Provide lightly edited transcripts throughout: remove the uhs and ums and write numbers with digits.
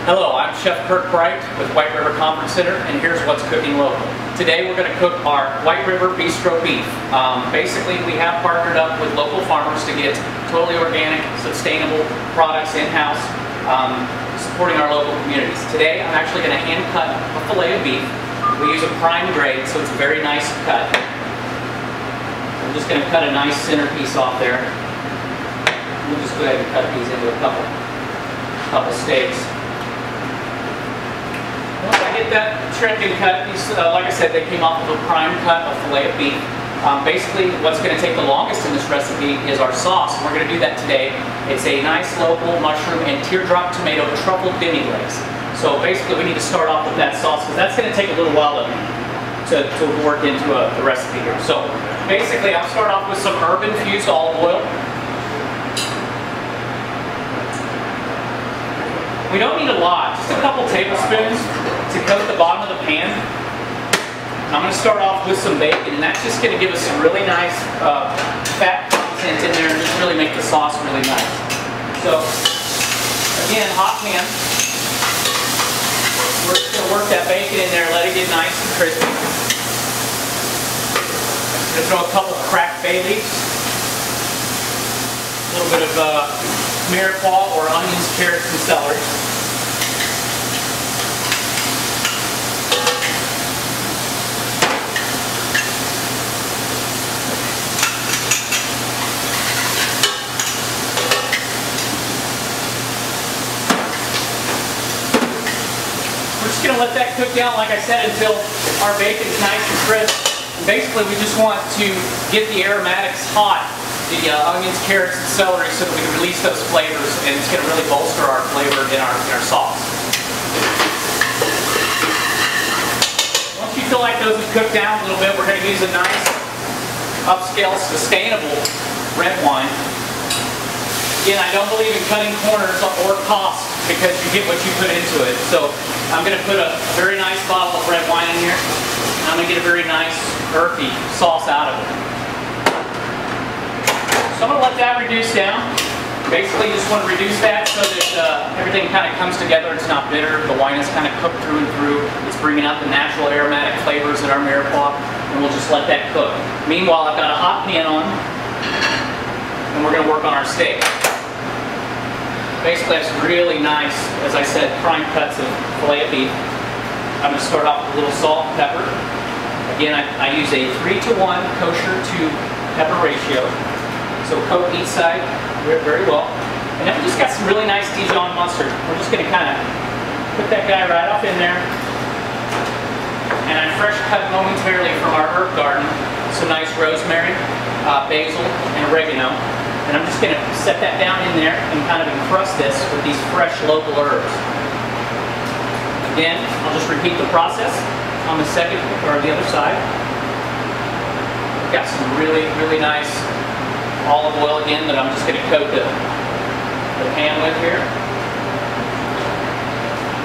Hello, I'm Chef Kirk Bright with White River Conference Center, and here's what's cooking local. Today we're going to cook our White River Bistro beef. Basically, we have partnered up with local farmers to get totally organic, sustainable products in-house, supporting our local communities. Today, I'm actually going to hand cut a fillet of beef. We use a prime grade, so it's a very nice cut. I'm just going to cut a nice center piece off there. We'll just go ahead and cut these into a couple steaks. Once I get that trimmed and cut, these, like I said, they came off of a prime cut of fillet of beef. Basically, what's going to take the longest in this recipe is our sauce. We're going to do that today. It's a nice local mushroom and teardrop tomato truffle demi-glaze. So basically, we need to start off with that sauce because that's going to take a little while to work into the recipe here. So basically, I'll start off with some herb-infused olive oil. We don't need a lot, just a couple tablespoons to coat the bottom of the pan. I'm going to start off with some bacon, and that's just going to give us some really nice fat content in there and just really make the sauce really nice. So, again, hot pan. We're just going to work that bacon in there, let it get nice and crispy. I'm going to throw a couple cracked bay leaves, a little bit of mirepoix or onions, carrots, and celery. We're just going to let that cook down, like I said, until our bacon is nice and crisp. And basically, we just want to get the aromatics hot, the onions, carrots, and celery, so that we can release those flavors, and it's going to really bolster our flavor in our sauce. Once you feel like those have cooked down a little bit, we're going to use a nice, upscale, sustainable red wine. Again, I don't believe in cutting corners or cost because you get what you put into it. So I'm going to put a very nice bottle of red wine in here, and I'm going to get a very nice, earthy sauce out of it. So I'm going to let that reduce down. Basically, you just want to reduce that so that everything kind of comes together. It's not bitter. The wine is kind of cooked through and through. It's bringing out the natural aromatic flavors in our mirepoix, and we'll just let that cook. Meanwhile, I've got a hot pan on, and we're going to work on our steak. Basically, I have some really nice, as I said, prime cuts of fillet of beef. I'm going to start off with a little salt and pepper. Again, I use a 3-to-1 kosher to pepper ratio. So coat each side very well. And then we just got some really nice Dijon mustard. We're just going to kind of put that guy right off in there. And I fresh cut momentarily from our herb garden some nice rosemary, basil, and oregano. And I'm just going to set that down in there and kind of encrust this with these fresh local herbs. Again, I'll just repeat the process on the second or the other side. We've got some really, really nice olive oil again that I'm just going to coat the pan with here.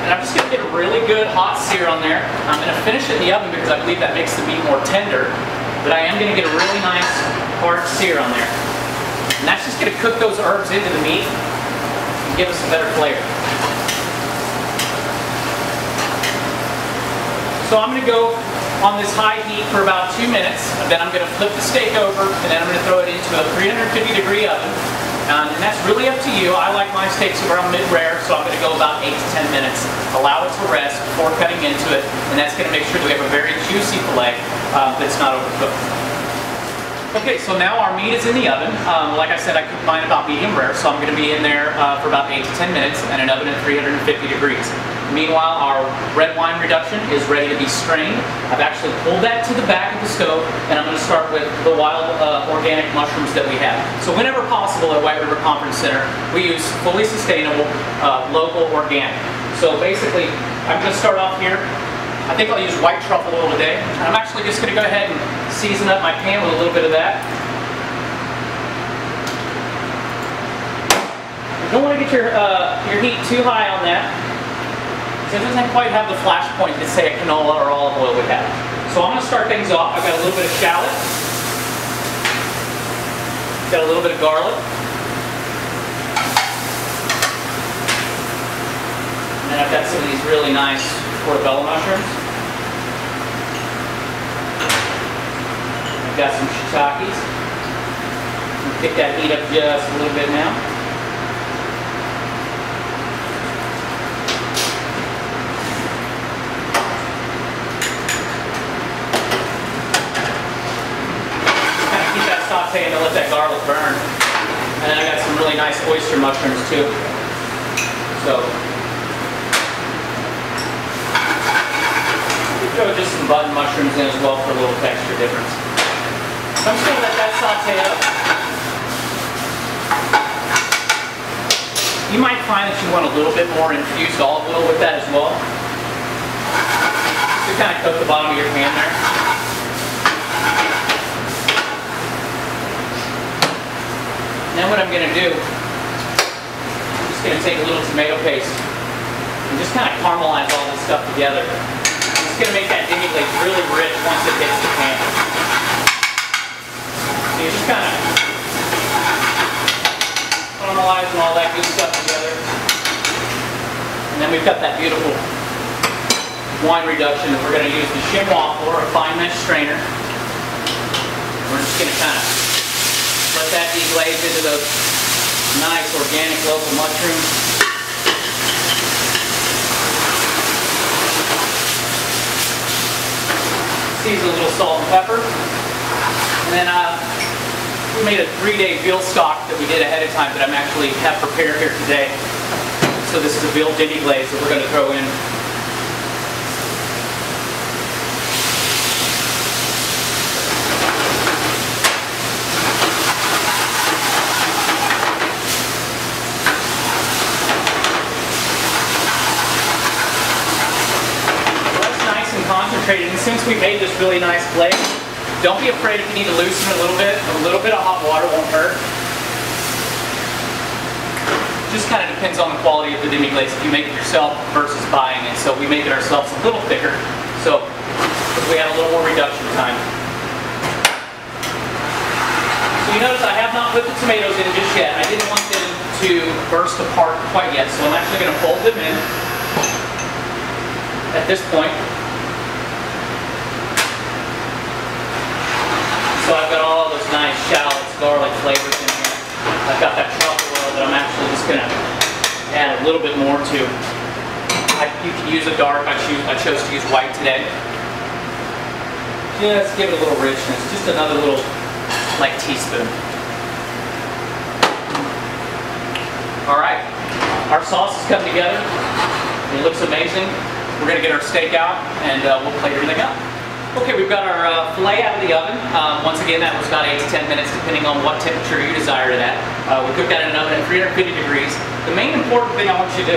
And I'm just going to get a really good hot sear on there. I'm going to finish it in the oven because I believe that makes the meat more tender. But I am going to get a really nice hard sear on there. And that's just going to cook those herbs into the meat and give us a better flavor. So I'm going to go on this high heat for about 2 minutes, and then I'm going to flip the steak over, and then I'm going to throw it into a 350-degree oven. And that's really up to you. I like my steaks around mid-rare, so I'm going to go about 8 to 10 minutes. Allow it to rest before cutting into it, and that's going to make sure that we have a very juicy fillet that's not overcooked. Okay, so now our meat is in the oven. Like I said, I cook mine about medium rare, so I'm going to be in there for about 8 to 10 minutes and an oven at 350 degrees. Meanwhile, our red wine reduction is ready to be strained. I've actually pulled that to the back of the stove, and I'm going to start with the wild organic mushrooms that we have. So whenever possible at White River Conference Center, we use fully sustainable, local organic. So basically, I'm going to start off here. I think I'll use white truffle oil today. And I'm actually just going to go ahead and season up my pan with a little bit of that. You don't want to get your heat too high on that, because it doesn't quite have the flash point that, say, a canola or olive oil would have. So I'm going to start things off. I've got a little bit of shallot, got a little bit of garlic, And then I've got some of these really nice portobello mushrooms. I've got some shiitakes. Get that heat up just a little bit now. Kind of keep that sauteing to let that garlic burn. And then I got some really nice oyster mushrooms too. So throw just some button mushrooms in as well for a little texture difference. So I'm just going to let that saute up. You might find that you want a little bit more infused olive oil with that as well. Just to kind of coat the bottom of your pan there. Then what I'm going to do, I'm just going to take a little tomato paste and just kind of caramelize all this stuff together. It's going to make that demi glaze really rich once it hits the pan. So you just kind of caramelizing all that good stuff together. And then we've got that beautiful wine reduction that we're going to use the chamois for, a fine mesh strainer. We're just going to kind of let that deglaze into those nice organic local mushrooms. Season a little salt and pepper. And then we made a 3-day veal stock that we did ahead of time that I'm actually have prepared here today. So this is a veal demi glaze that we're going to throw in. So that's nice and concentrated. And since we made this really nice glaze, don't be afraid if you need to loosen it a little bit. A little bit of hot water won't hurt. Just kind of depends on the quality of the demi glaze if you make it yourself versus buying it. So we make it ourselves a little thicker. So we had a little more reduction time. So you notice I have not put the tomatoes in just yet. I didn't want them to burst apart quite yet. So I'm actually going to fold them in at this point. So I've got all those nice shallots, garlic flavors in here. I've got that truffle oil that I'm actually just going to add a little bit more to. You can use a dark, I chose to use white today. Just give it a little richness, just another little, like, teaspoon. Alright, our sauce has come together. It looks amazing. We're going to get our steak out and we'll plate everything up. Okay, we've got our filet out of the oven. Once again, that was about 8 to 10 minutes, depending on what temperature you desire it at. We cooked that in an oven at 350 degrees. The main important thing I want you to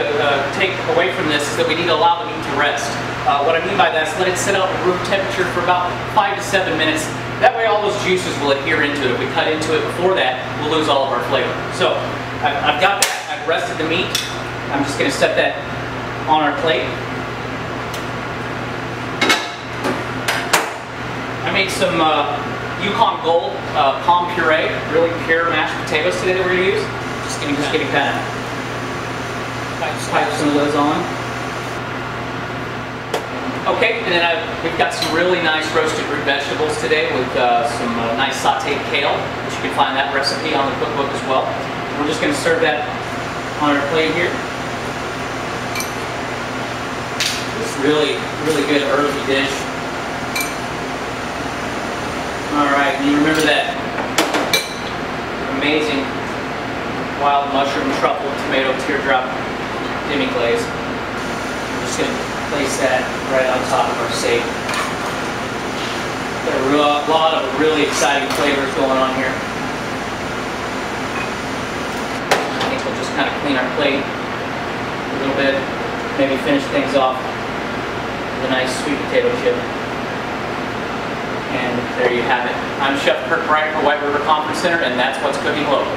take away from this is that we need to allow the meat to rest. What I mean by that is let it sit out at room temperature for about 5 to 7 minutes. That way all those juices will adhere into it. If we cut into it before that, we'll lose all of our flavor. So, I've got that. I've rested the meat. I'm just going to set that on our plate. I made some Yukon Gold palm puree, really pure mashed potatoes today that we're going to use. Just getting kind of pipe some of those on. Okay, and then we've got some really nice roasted root vegetables today with some nice sauteed kale, which you can find that recipe on the cookbook as well. We're just going to serve that on our plate here. It's really, really good earthy dish. Alright, and you remember that amazing wild mushroom, truffle, tomato, teardrop demi glaze. I'm just going to place that right on top of our steak. Got a lot of really exciting flavors going on here. I think we'll just kind of clean our plate a little bit, maybe finish things off with a nice sweet potato chip. And there you have it. I'm Chef Kirk Bright for White River Conference Center, and that's what's cooking local.